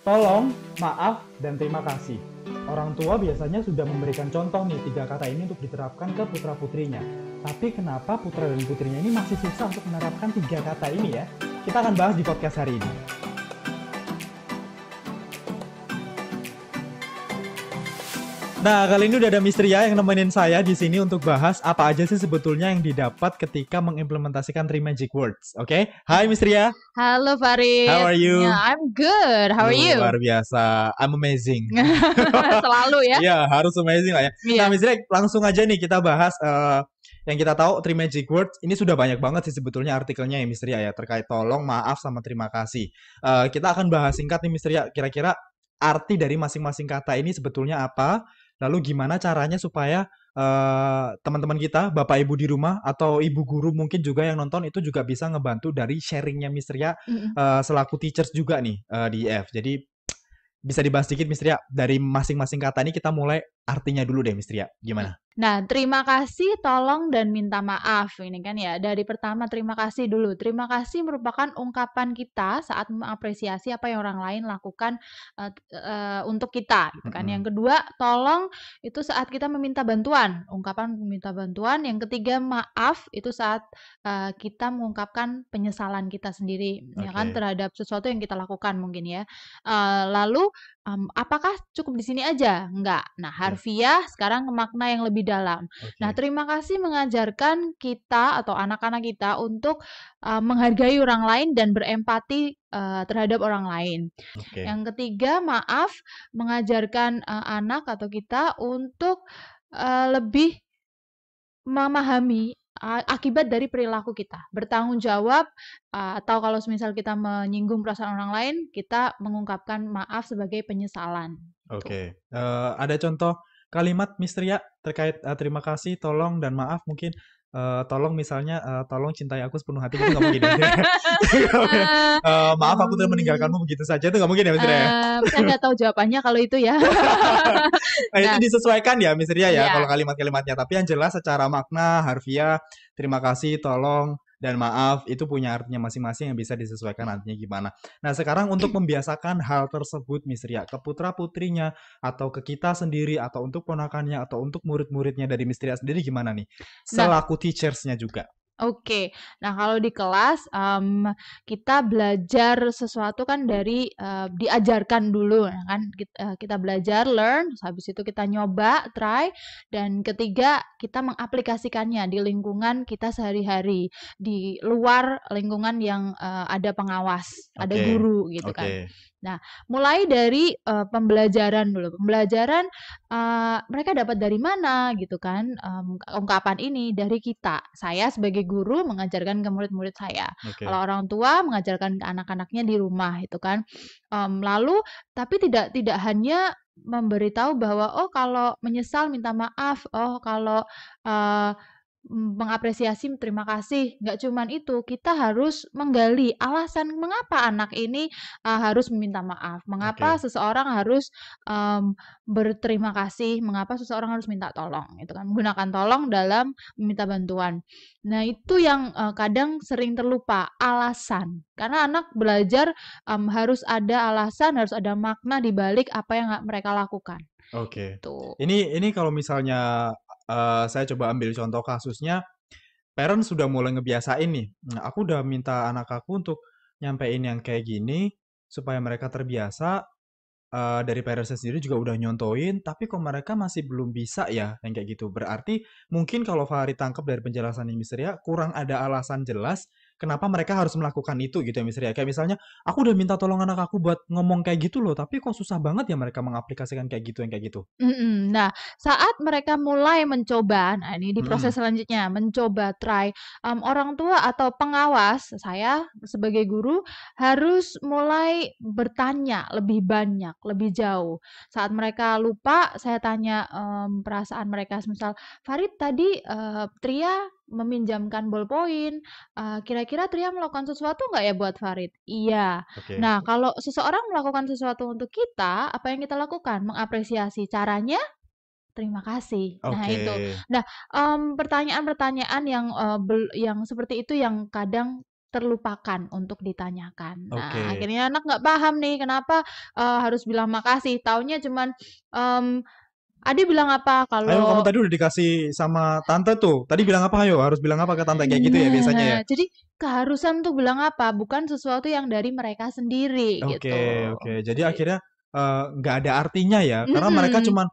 Tolong, maaf, dan terima kasih. Orang tua biasanya sudah memberikan contoh nih 3 kata ini untuk diterapkan ke putra-putrinya. Tapi kenapa putra dan putrinya ini masih susah untuk menerapkan 3 kata ini ya? Kita akan bahas di podcast hari ini. Nah, kali ini udah ada Miss Ria yang nemenin saya di sini untuk bahas apa aja sih sebetulnya yang didapat ketika mengimplementasikan Three Magic Words. Oke? Hai Miss Ria, Halo how Farid, are ya you? I'm good. How are you? Luar biasa, I'm amazing. Selalu ya. Iya, harus amazing lah ya. Nah, Iya. Miss Ria, langsung aja nih kita bahas yang kita tahu Three Magic Words ini sudah banyak banget sih sebetulnya artikelnya ya Miss Ria ya terkait tolong, maaf sama terima kasih. Kita akan bahas singkat nih Miss Ria, kira-kira arti dari masing-masing kata ini sebetulnya apa? Lalu gimana caranya supaya teman-teman kita, Bapak Ibu di rumah atau Ibu guru mungkin juga yang nonton itu juga bisa ngebantu dari sharingnya Miss Ria Mm-mm. selaku teachers juga nih di IF. Jadi bisa dibahas sedikit Miss Ria dari masing-masing kata ini kita mulai artinya dulu deh Miss Ria. Gimana? Nah, terima kasih, tolong, dan minta maaf. Ini kan ya, dari pertama terima kasih dulu. Terima kasih merupakan ungkapan kita saat mengapresiasi apa yang orang lain lakukan untuk kita, gitu kan. Mm-mm. Yang kedua, tolong itu saat kita meminta bantuan, ungkapan meminta bantuan. Yang ketiga, maaf itu saat kita mengungkapkan penyesalan kita sendiri, ya kan, Oke. terhadap sesuatu yang kita lakukan mungkin ya. Lalu apakah cukup di sini aja? Enggak. Nah, Oke. harfiah sekarang ke makna yang lebih dalam. Nah, Oke. terima kasih mengajarkan kita atau anak-anak kita untuk menghargai orang lain dan berempati terhadap orang lain. Oke. Yang ketiga, maaf mengajarkan anak atau kita untuk lebih memahami akibat dari perilaku kita, bertanggung jawab, atau kalau misal kita menyinggung perasaan orang lain, kita mengungkapkan maaf sebagai penyesalan, gitu. Oke. Ada contoh kalimat Miss Ria terkait terima kasih, tolong dan maaf mungkin tolong misalnya tolong cintai aku sepenuh hati gitu nggak mungkin ya Miss Ria? Nggak mungkin ya? Eee, Maaf aku telah mmm, meninggalkanmu begitu saja itu nggak mungkin ya Miss Ria ya? saya nggak tahu jawabannya kalau itu ya. Nah, itu Nah, disesuaikan ya Miss Ria ya kalau iya. kalimat-kalimatnya. Tapi yang jelas secara makna, harfiah, terima kasih, tolong, dan maaf itu punya artinya masing-masing yang bisa disesuaikan artinya gimana. Nah, sekarang untuk membiasakan hal tersebut Miss Ria ke putra-putrinya atau ke kita sendiri atau untuk ponakannya atau untuk murid-muridnya dari Miss Ria sendiri gimana nih? Nah, Selaku teachers-nya juga. oke. Nah, kalau di kelas, kita belajar sesuatu kan dari, diajarkan dulu, ya kan, kita belajar, learn, terus habis itu kita nyoba, try, dan ketiga kita mengaplikasikannya di lingkungan kita sehari-hari, di luar lingkungan yang, ada pengawas, ada Oke. guru, gitu Oke. kan. Nah, mulai dari, pembelajaran dulu. Pembelajaran, mereka dapat dari mana gitu kan, ungkapan ini dari kita. Saya sebagai guru mengajarkan ke murid-murid saya. Kalau Oke. orang tua mengajarkan ke anak-anaknya di rumah itu kan. Lalu tapi tidak hanya memberitahu bahwa, oh kalau menyesal minta maaf, oh kalau, eee, mengapresiasi terima kasih, nggak cuman itu, kita harus menggali alasan mengapa anak ini, harus meminta maaf, mengapa Oke. seseorang harus, berterima kasih, mengapa seseorang harus minta tolong, itu kan, menggunakan tolong dalam meminta bantuan. Nah, itu yang, kadang sering terlupa, alasan. Karena anak belajar, harus ada alasan, harus ada makna di balik apa yang mereka lakukan, Oke. gitu. Ini kalau misalnya saya coba ambil contoh kasusnya, parents sudah mulai ngebiasain nih. Nah, aku udah minta anak aku untuk nyampein yang kayak gini supaya mereka terbiasa. Dari parents sendiri juga udah nyontoin, tapi kok mereka masih belum bisa ya yang kayak gitu. Berarti mungkin kalau Fahri tangkap dari penjelasan Miss Ria kurang ada alasan jelas kenapa mereka harus melakukan itu gitu ya Miss Ria. Kayak misalnya aku udah minta tolong anak aku buat ngomong kayak gitu loh, tapi kok susah banget ya mereka mengaplikasikan kayak gitu yang kayak gitu. Mhm. Nah, saat mereka mulai mencoba, nah ini di Mm-mm. proses selanjutnya, mencoba try, orang tua atau pengawas, saya sebagai guru harus mulai bertanya lebih banyak, lebih jauh. Saat mereka lupa, saya tanya, perasaan mereka, semisal, "Farid tadi, Tria meminjamkan bolpoin, kira-kira Tria melakukan sesuatu nggak ya buat Farid?" "Iya." Oke. Nah, kalau seseorang melakukan sesuatu untuk kita, apa yang kita lakukan? Mengapresiasi. Caranya, terima kasih. Nah, Oke. itu. Nah, pertanyaan-pertanyaan yang, yang seperti itu yang kadang terlupakan untuk ditanyakan. Nah, Oke. akhirnya anak nggak paham nih kenapa, harus bilang makasih, taunya cuman, mmm, "Ade bilang apa?" Ayo kamu Kalau tadi udah dikasih sama tante tuh. Tadi bilang apa? Ayo harus bilang apa ke tante kayak gitu ya biasanya ya. nah, jadi keharusan tuh bilang apa, bukan sesuatu yang dari mereka sendiri Oke, gitu. oke. Jadi akhirnya nggak ada artinya ya, karena mereka Mhm, cuman,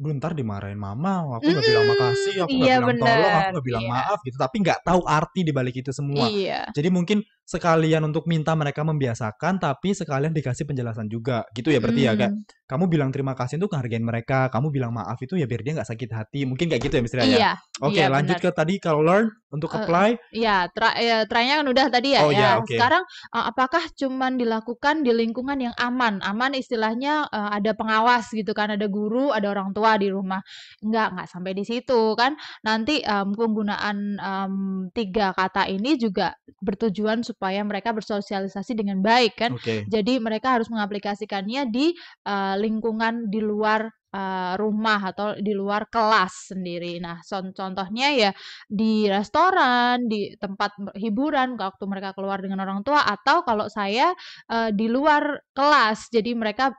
"Duh entar dimarahin mama, aku nggak bilang makasih, mhm, aku nggak iya bilang tolong, aku bener, nggak bilang iya, maaf," gitu. Tapi nggak tahu arti di balik itu semua. iya, Jadi mungkin sekalian untuk minta mereka membiasakan, tapi sekalian dikasih penjelasan juga, gitu ya berarti ya? Kayak mhm, kamu bilang terima kasih itu ngehargain mereka, kamu bilang maaf itu ya biar dia nggak sakit hati, mungkin kayak gitu ya Miss Ria ya? iya, iya Oke, lanjut bener. ke tadi kalau learn untuk apply. Iya, try-nya kan udah tadi ya Oh ya. ya, oke. Sekarang, apakah cuman dilakukan di lingkungan yang aman? Aman istilahnya, ada pengawas gitu kan, ada guru, ada orang tua di rumah. Enggak sampai di situ kan. Nanti, penggunaan, 3 kata ini juga bertujuan supaya mereka bersosialisasi dengan baik kan. Oke. Jadi mereka harus mengaplikasikannya di, lingkungan di luar, rumah atau di luar kelas sendiri. Nah, contohnya ya di restoran, di tempat hiburan waktu mereka keluar dengan orang tua atau kalau saya, di luar kelas. Jadi mereka,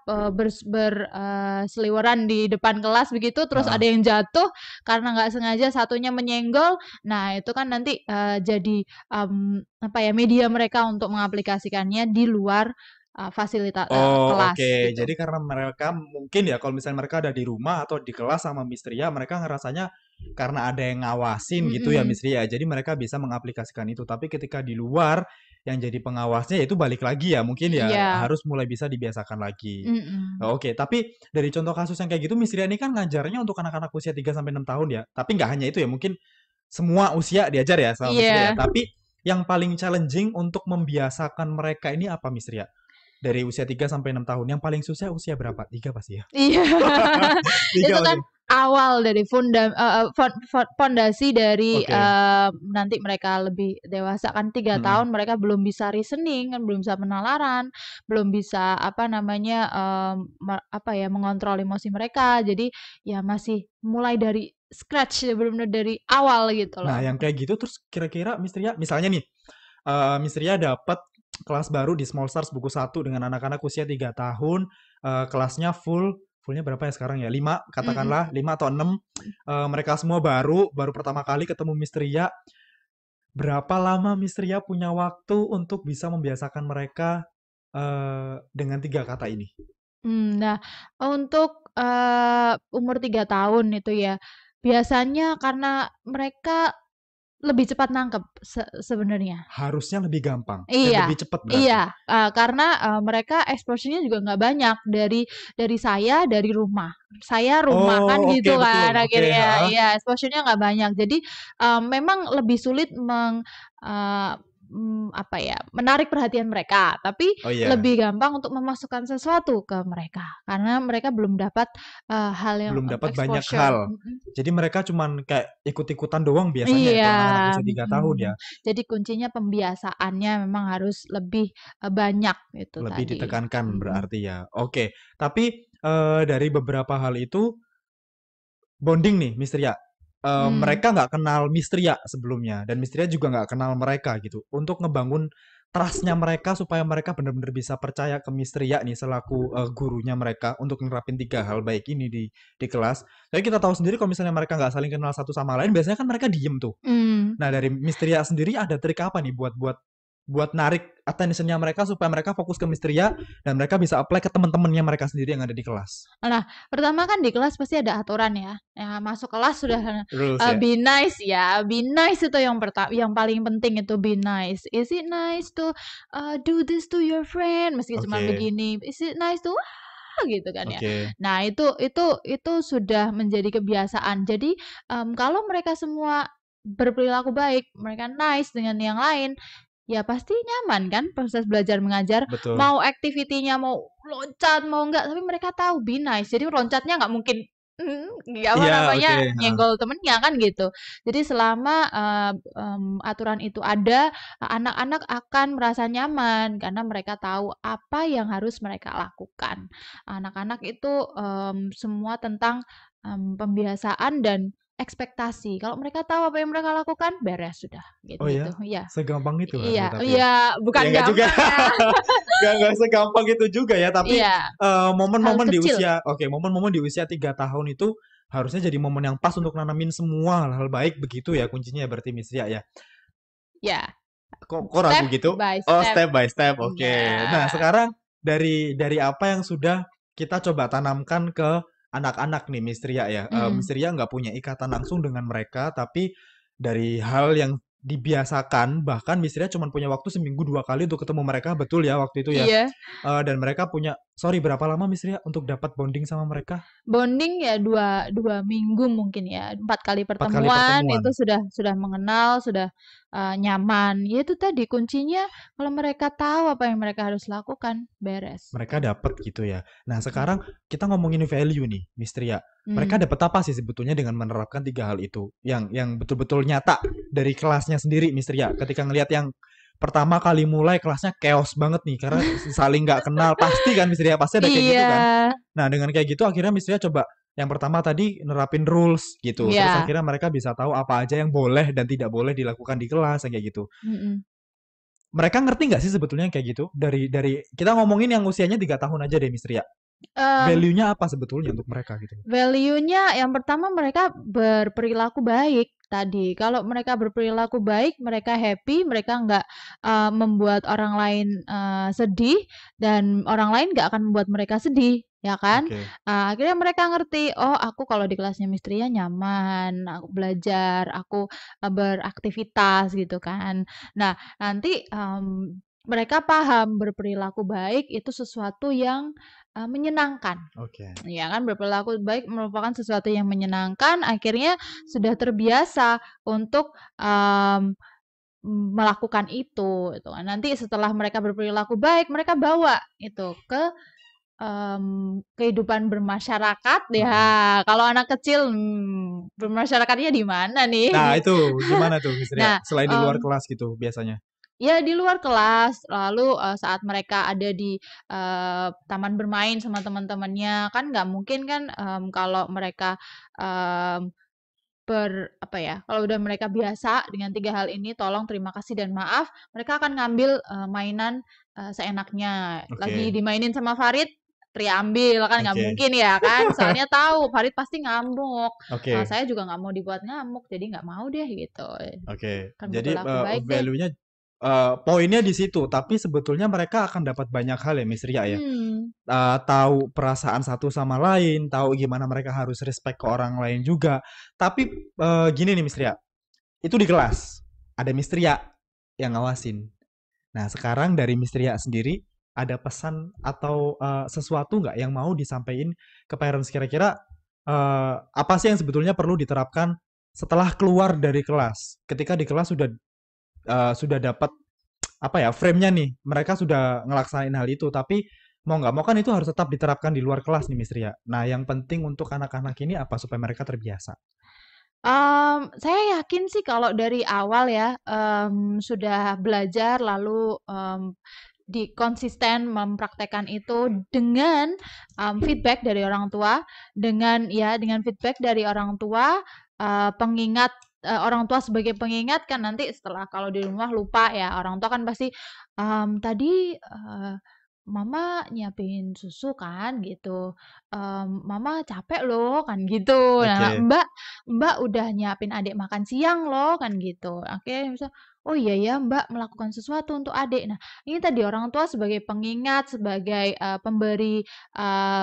seliweran di depan kelas begitu, terus ada Heeh. yang jatuh karena nggak sengaja satunya menyenggol. Nah, itu kan nanti, jadi, apa ya, media mereka untuk mengaplikasikannya di luar, Oh, kelas oke. gitu. Jadi karena mereka mungkin ya kalau misalnya mereka ada di rumah atau di kelas sama Miss Ria, mereka ngerasanya karena ada yang ngawasin gitu ya Mhm, Miss Ria. Jadi mereka bisa mengaplikasikan itu. Tapi ketika di luar yang jadi pengawasnya ya itu balik lagi ya. Mungkin ya iya, harus mulai bisa dibiasakan lagi. mhm, Oh, oke, tapi dari contoh kasus yang kayak gitu Miss Ria ini kan ngajarnya untuk anak-anak usia 3 sampai 6 tahun ya. Tapi nggak hanya itu ya, mungkin semua usia diajar ya sama Miss Ria. iya. Tapi yang paling challenging untuk membiasakan mereka ini apa Miss Ria? Dari usia 3 sampai 6 tahun. Yang paling susah usia berapa? 3 pasti ya? Iya, 3 itu pasti. kan awal dari pondasi dari, Oke. nanti mereka lebih dewasa kan 3 tahun Mhm. mereka belum bisa reasoning kan, belum bisa penalaran, belum bisa apa namanya, apa ya, mengontrol emosi mereka. Jadi ya masih mulai dari scratch ya, bener-bener dari awal gitu Nah, loh. yang kayak gitu terus kira-kira Miss Ria misalnya nih, Miss Ria dapat kelas baru di Small Stars buku satu dengan anak-anak usia 3 tahun, kelasnya fullnya berapa ya sekarang ya? 5 Mhm. katakanlah, 5 atau 6. Mereka semua baru pertama kali ketemu Miss Ria. Berapa lama Miss Ria punya waktu untuk bisa membiasakan mereka, dengan 3 kata ini? Nah, untuk, umur 3 tahun itu ya, biasanya karena mereka lebih cepat nangkep sebenarnya. Harusnya lebih gampang, Iya, lebih cepat berarti? iya, karena, mereka exposure-nya juga nggak banyak dari saya, dari rumah. Saya rumah kan Oh, oke gitu betul, kan oke, akhirnya, heeh. iya exposure-nya nggak banyak. Jadi, memang lebih sulit eee, apa ya, menarik perhatian mereka, tapi Oh iya, lebih gampang untuk memasukkan sesuatu ke mereka, karena mereka belum dapat, hal yang belum dapat banyak exposure, hal. Jadi mereka cuman kayak ikut-ikutan doang biasanya ya iya, kalau anak-anak usia 3 tahun ya, mhm. Jadi kuncinya pembiasaannya memang harus lebih, banyak itu lebih tadi. ditekankan Mhm, berarti ya. Oke, tapi, dari beberapa hal itu bonding nih Miss Ria, mmm. mereka nggak kenal Miss Ria sebelumnya dan Miss Ria juga nggak kenal mereka gitu. Untuk ngebangun trust-nya mereka supaya mereka benar-benar bisa percaya ke Miss Ria nih selaku, gurunya mereka untuk nerapin 3 hal baik ini di kelas. Tapi kita tahu sendiri kalau misalnya mereka nggak saling kenal satu sama lain biasanya kan mereka diem tuh. Mmm, Nah dari Miss Ria sendiri ada trik apa nih buat narik attention-nya mereka supaya mereka fokus ke Miss Ria dan mereka bisa apply ke teman-temannya mereka sendiri yang ada di kelas? nah, pertama kan di kelas pasti ada aturan ya, masuk kelas sudah, Rules ya? be nice ya, be nice itu yang paling penting itu be nice. Is it nice to, do this to your friend? Meski cuman Oke, begini, is it nice to gitu kan ya. oke. Nah itu sudah menjadi kebiasaan. Jadi, kalau mereka semua berperilaku baik, mereka nice dengan yang lain, ya pasti nyaman kan proses belajar mengajar, Betul. mau activity-nya mau loncat, mau enggak, tapi mereka tahu be nice. Jadi loncatnya nggak mungkin, apa Iya, oke, namanya, heeh. nyenggol temennya kan gitu. Jadi selama, aturan itu ada, anak-anak akan merasa nyaman karena mereka tahu apa yang harus mereka lakukan. Anak-anak itu, semua tentang, pembiasaan dan ekspektasi. Kalau mereka tahu apa yang mereka lakukan, beres sudah, Oh gitu-gitu. ya? Iya, Segampang itu Harvey iya, tapi ya? iya, Ya bukan nggak juga. gampang ya. Nggak segampang itu juga ya, tapi Iya, hal momen-momen di kecil. usia, oke, momen-momen di usia 3 tahun itu harusnya jadi momen yang pas untuk nanamin semua hal-hal baik begitu ya kuncinya ya berarti Miss Ria ya. Ya, Kok ragu step gitu? by Oh, step. step by step. Oke. Nah, Iya, sekarang dari apa yang sudah kita coba tanamkan ke anak-anak nih, Miss Ria ya. Miss mhm. Ria nggak punya ikatan langsung dengan mereka, tapi dari hal yang dibiasakan, bahkan Miss Ria cuma punya waktu seminggu 2 kali untuk ketemu mereka, betul ya waktu itu ya. Iya. Dan mereka punya, sorry berapa lama Miss Ria untuk dapat bonding sama mereka? Bonding ya dua dua minggu mungkin ya, 4 kali 4 kali pertemuan pertemuan. itu sudah mengenal, sudah, nyaman. Ya itu tadi kuncinya kalau mereka tahu apa yang mereka harus lakukan, beres. Mereka dapat gitu ya. Nah, Mhm. sekarang kita ngomongin value nih, Miss Tria. Mereka Mmm, dapat apa sih sebetulnya dengan menerapkan 3 hal itu? Yang betul-betul nyata dari kelasnya sendiri, Miss Tria. Ketika ngelihat yang pertama kali mulai kelasnya chaos banget nih karena saling nggak kenal, pasti kan Miss Tria pasti ada kayak gitu kan. iya, Nah, dengan kayak gitu akhirnya Miss Tria coba yang pertama tadi nerapin rules gitu. Terus iya, akhirnya mereka bisa tahu apa aja yang boleh dan tidak boleh dilakukan di kelas kayak gitu. mhm. Mereka ngerti nggak sih sebetulnya kayak gitu? Dari kita ngomongin yang usianya 3 tahun aja deh, Miss Ria. Mmm, Value-nya apa sebetulnya untuk mereka gitu? value-nya yang pertama mereka berperilaku baik tadi. Kalau mereka berperilaku baik, mereka happy, mereka nggak, membuat orang lain, sedih dan orang lain nggak akan membuat mereka sedih, ya kan? Oke, Akhirnya mereka ngerti, "Oh aku kalau di kelasnya Miss Tria nyaman, aku belajar, aku, beraktivitas," gitu kan. Nah nanti, mereka paham berperilaku baik itu sesuatu yang, menyenangkan. oke, Ya kan, berperilaku baik merupakan sesuatu yang menyenangkan, akhirnya sudah terbiasa untuk, melakukan itu, gitu kan. Nanti setelah mereka berperilaku baik, mereka bawa itu ke, kehidupan bermasyarakat, heeh. ya kalau anak kecil, bermasyarakatnya di mana nih, Nah gitu. itu gimana tuh Miss Ria? Nah, Selain di luar mmm kelas gitu biasanya? ya di luar kelas, lalu, saat mereka ada di, taman bermain sama teman-temannya, kan nggak mungkin kan, kalau mereka, mmm, apa ya, kalau udah mereka biasa dengan 3 hal ini, tolong, terima kasih, dan maaf, mereka akan ngambil, mainan, seenaknya. Lagi Oke, dimainin sama Farid, Tria ambil, kan nggak oke, mungkin ya kan, soalnya tahu Farid pasti ngamuk, oke, saya juga nggak mau dibuat ngamuk, jadi nggak mau deh gitu, oke. kan Jadi berperilaku baik deh. value-nya poinnya di situ, tapi sebetulnya mereka akan dapat banyak hal ya Miss Ria ya. Hmm. Tahu perasaan satu sama lain, tahu gimana mereka harus respect ke orang lain juga. Tapi gini nih Miss Ria, itu di kelas ada Miss Ria yang ngawasin. Nah, sekarang dari Miss Ria sendiri ada pesan atau sesuatu nggak yang mau disampaikan ke parents kira-kira apa sih yang sebetulnya perlu diterapkan setelah keluar dari kelas? Ketika di kelas sudah dapat apa ya frame-nya nih, mereka sudah ngelaksanain hal itu, tapi mau nggak mau kan itu harus tetap diterapkan di luar kelas nih Miss Ria. Nah, yang penting untuk anak-anak ini apa supaya mereka terbiasa? Saya yakin sih kalau dari awal ya, sudah belajar lalu, konsisten mempraktekkan itu dengan, feedback dari orang tua, dengan feedback dari orang tua, pengingat, orang tua sebagai pengingat kan nanti setelah kalau di rumah lupa ya, orang tua kan pasti, "Tadi, Mama nyiapin susu kan," gitu, "Mama capek loh," kan gitu. Nah, Oke, "Mbak udah nyiapin adik makan siang loh," kan gitu. Akhirnya misal, "Oh iya ya Mbak melakukan sesuatu untuk adik." Nah, ini tadi orang tua sebagai pengingat, sebagai, pemberi,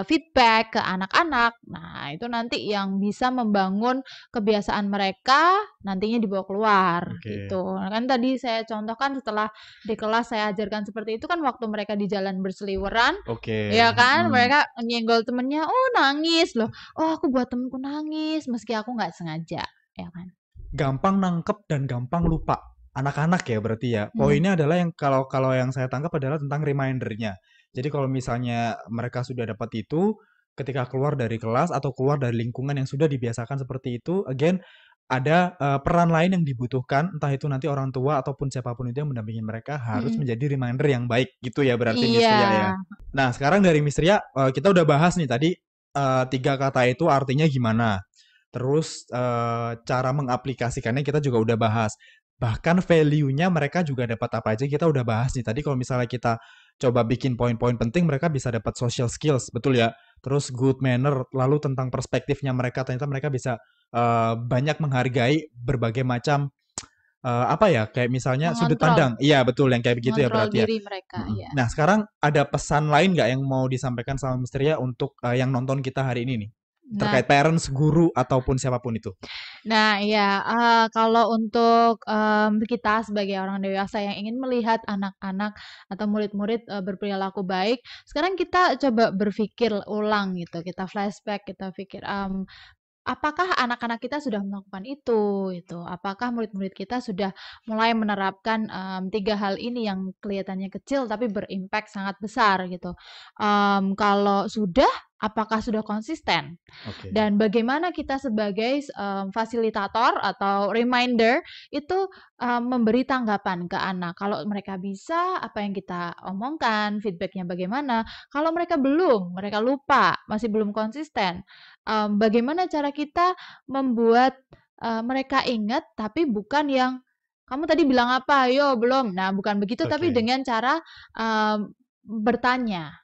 feedback ke anak-anak. Nah, itu nanti yang bisa membangun kebiasaan mereka nantinya dibawa keluar, oke, gitu. Nah, kan tadi saya contohkan setelah di kelas saya ajarkan seperti itu kan waktu mereka di jalan berseliweran, oke, ya kan, mhm. mereka nyenggol temennya, "Oh nangis," loh, "Oh aku buat temenku nangis meski aku nggak sengaja," ya kan. Gampang nangkep dan gampang lupa. Anak-anak ya berarti ya. Mhm, Poinnya adalah yang kalau kalau yang saya tangkap adalah tentang reminder-nya. Jadi kalau misalnya mereka sudah dapat itu, ketika keluar dari kelas atau keluar dari lingkungan yang sudah dibiasakan seperti itu, again ada peran lain yang dibutuhkan, entah itu nanti orang tua ataupun siapapun itu yang mendampingi mereka harus mhm. menjadi reminder yang baik gitu ya berarti Miss Iya, Ria ya. Nah sekarang dari Miss Ria kita udah bahas nih tadi tiga kata itu artinya gimana. Terus cara mengaplikasikannya kita juga udah bahas. Bahkan value-nya mereka juga dapat apa aja kita udah bahas nih. Tadi kalau misalnya kita coba bikin poin-poin penting mereka bisa dapat social skills, betul ya? Terus good manner, lalu tentang perspektifnya mereka ternyata mereka bisa banyak menghargai berbagai macam apa ya? Kayak misalnya sudut Mengontrol, pandang. Iya, betul yang kayak begitu ya mengontrol berarti ya. diri mereka, Mm-mm. ya. Nah, sekarang ada pesan lain nggak yang mau disampaikan sama Mistria untuk yang nonton kita hari ini nih? Nah Terkait parents, guru, ataupun siapapun itu. Nah, iya, kalau untuk, kita sebagai orang dewasa yang ingin melihat anak-anak atau murid-murid, berperilaku baik, sekarang kita coba berpikir ulang gitu, kita flashback, kita pikir, apakah anak-anak kita sudah melakukan itu, gitu? Apakah murid-murid kita sudah mulai menerapkan, 3 hal ini yang kelihatannya kecil tapi berimpact sangat besar gitu. Kalau sudah, apakah sudah konsisten? Oke. Dan bagaimana kita sebagai fasilitator atau reminder itu memberi tanggapan ke anak. Kalau mereka bisa, apa yang kita omongkan, feedbacknya bagaimana. Kalau mereka belum, mereka lupa, masih belum konsisten, bagaimana cara kita membuat mereka ingat, tapi bukan yang kamu tadi bilang apa? Yo, belum. Nah, bukan begitu, tapi Oke. dengan cara bertanya.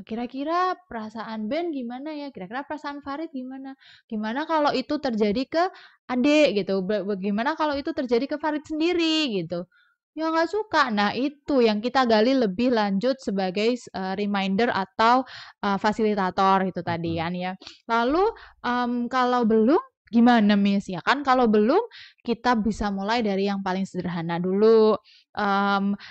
Kira-kira perasaan Ben gimana ya? Kira-kira perasaan Farid gimana? Gimana kalau itu terjadi ke adik gitu? Bagaimana kalau itu terjadi ke Farid sendiri gitu? Ya nggak suka. Nah itu yang kita gali lebih lanjut sebagai reminder atau fasilitator itu tadi Mm-mm. kan ya. Lalu kalau belum gimana Miss? Ya kan kalau belum kita bisa mulai dari yang paling sederhana dulu.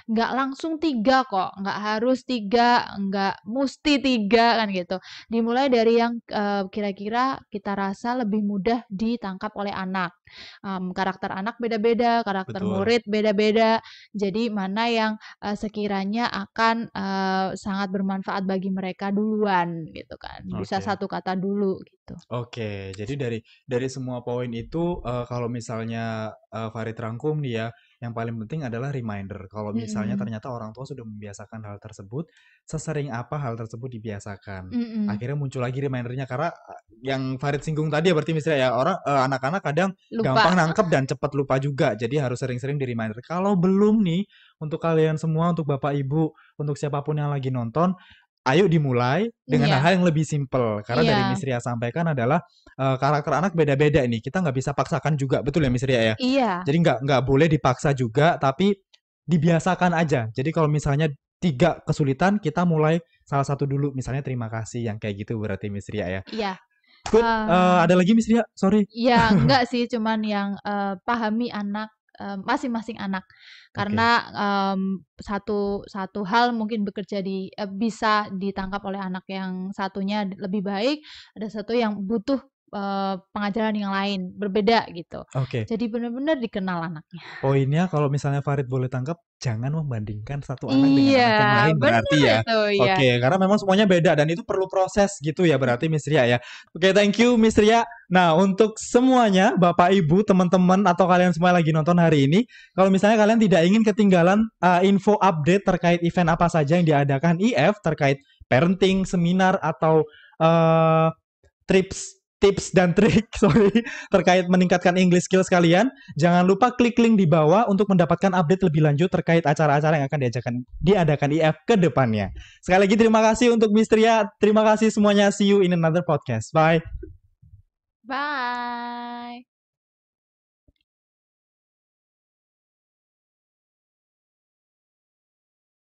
Nggak langsung 3 kok, nggak harus 3, nggak musti 3 kan gitu. Dimulai dari yang, kira-kira kita rasa lebih mudah ditangkap oleh anak. Karakter anak beda-beda, karakter Betul. murid beda-beda. Jadi mana yang, sekiranya akan, sangat bermanfaat bagi mereka duluan gitu kan. Bisa Oke. satu kata dulu gitu. Oke, jadi dari semua poin itu kalau misalnya Farid rangkum nih ya, yang paling penting adalah reminder. Kalau misalnya Mhm, ternyata orang tua sudah membiasakan hal tersebut, sesering apa hal tersebut dibiasakan. mhm. Akhirnya muncul lagi remindernya karena yang Farid singgung tadi ya berarti misalnya ya orang anak-anak kadang Lupa. gampang nangkep dan cepat lupa juga. Jadi harus sering-sering di reminder. Kalau belum nih untuk kalian semua, untuk Bapak Ibu, untuk siapapun yang lagi nonton, ayo dimulai dengan Iya, hal-hal yang lebih simpel. Karena dari iya, Miss Ria sampaikan adalah karakter anak beda-beda ini. Kita nggak bisa paksakan juga, betul ya Miss Ria ya? iya, Jadi nggak boleh dipaksa juga, tapi dibiasakan aja. Jadi kalau misalnya tiga kesulitan, kita mulai salah satu dulu. Misalnya terima kasih yang kayak gitu berarti Miss Ria ya. iya. Good. Ada lagi Miss Ria? Sorry. Ya, enggak sih, cuman yang, pahami anak, masing-masing anak. Karena, Oke. satu satu hal mungkin bekerja bisa ditangkap oleh anak yang satunya lebih baik, ada satu yang butuh, pengajaran yang lain, berbeda gitu. Oke. Jadi benar-benar dikenal anaknya. Poinnya kalau misalnya Farid boleh tangkap, jangan membandingkan satu anak dengan Iya, anak yang lain bener berarti ya. itu, iya. Oke, karena memang semuanya beda dan itu perlu proses gitu ya berarti Miss Ria ya. Oke, thank you Miss Ria. Nah, untuk semuanya, Bapak Ibu, teman-teman atau kalian semua lagi nonton hari ini, kalau misalnya kalian tidak ingin ketinggalan info update terkait event apa saja yang diadakan IF terkait parenting, seminar atau uh, tips dan trik sorry terkait meningkatkan English skills kalian, jangan lupa klik link di bawah untuk mendapatkan update lebih lanjut terkait acara-acara yang akan diadakan IF ke depannya. Sekali lagi terima kasih untuk Mistria, terima kasih semuanya. See you in another podcast. Bye. Bye.